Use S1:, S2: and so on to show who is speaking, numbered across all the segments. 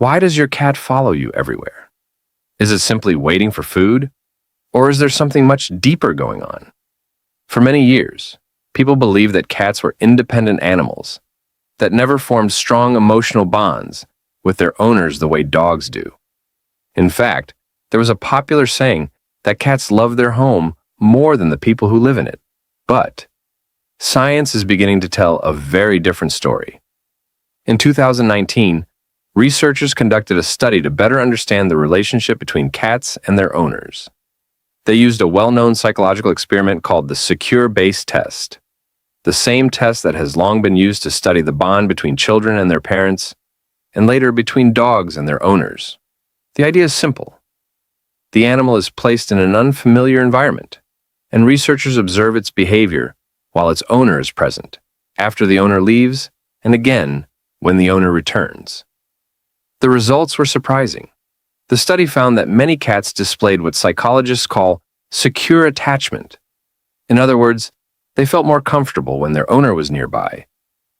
S1: Why does your cat follow you everywhere? Is it simply waiting for food? Or is there something much deeper going on? For many years, people believed that cats were independent animals that never formed strong emotional bonds with their owners the way dogs do. In fact, there was a popular saying that cats love their home more than the people who live in it. But science is beginning to tell a very different story. In 2019, researchers conducted a study to better understand the relationship between cats and their owners. They used a well-known psychological experiment called the secure base test, the same test that has long been used to study the bond between children and their parents, and later between dogs and their owners. The idea is simple. The animal is placed in an unfamiliar environment, and researchers observe its behavior while its owner is present, after the owner leaves, and again when the owner returns. The results were surprising. The study found that many cats displayed what psychologists call secure attachment. In other words, they felt more comfortable when their owner was nearby,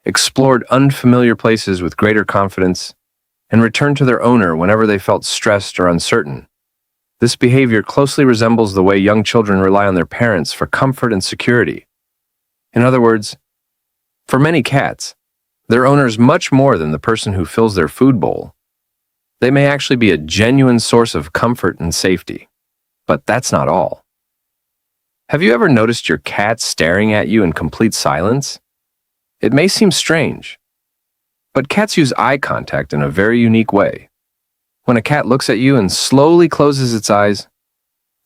S1: explored unfamiliar places with greater confidence, and returned to their owner whenever they felt stressed or uncertain. This behavior closely resembles the way young children rely on their parents for comfort and security. In other words, for many cats, their owner is much more than the person who fills their food bowl. They may actually be a genuine source of comfort and safety. But that's not all. Have you ever noticed your cat staring at you in complete silence? It may seem strange, but cats use eye contact in a very unique way. When a cat looks at you and slowly closes its eyes,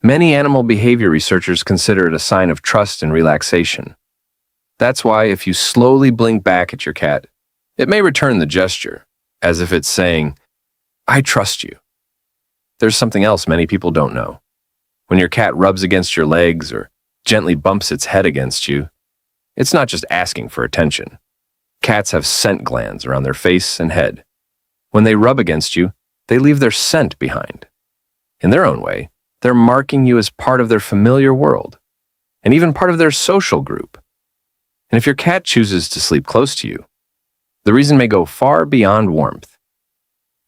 S1: many animal behavior researchers consider it a sign of trust and relaxation. That's why if you slowly blink back at your cat, it may return the gesture, as if it's saying, "I trust you." There's something else many people don't know. When your cat rubs against your legs or gently bumps its head against you, it's not just asking for attention. Cats have scent glands around their face and head. When they rub against you, they leave their scent behind. In their own way, they're marking you as part of their familiar world, and even part of their social group. And if your cat chooses to sleep close to you, the reason may go far beyond warmth.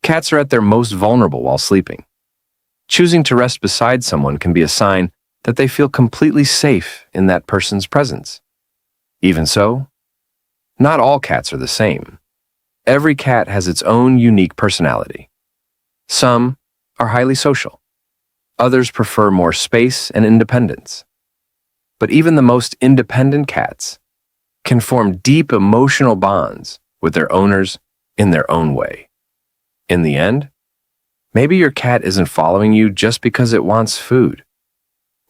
S1: Cats are at their most vulnerable while sleeping. Choosing to rest beside someone can be a sign that they feel completely safe in that person's presence. Even so, not all cats are the same. Every cat has its own unique personality. Some are highly social. Others prefer more space and independence. But even the most independent cats can form deep emotional bonds with their owners in their own way. In the end, maybe your cat isn't following you just because it wants food.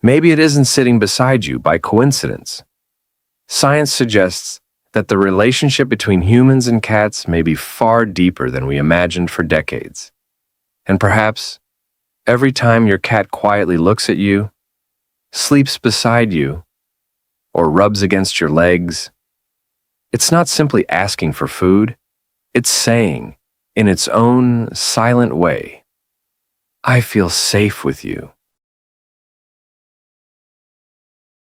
S1: Maybe it isn't sitting beside you by coincidence. Science suggests that the relationship between humans and cats may be far deeper than we imagined for decades. And perhaps, every time your cat quietly looks at you, sleeps beside you, or rubs against your legs, it's not simply asking for food, it's saying, in its own silent way, "I feel safe with you."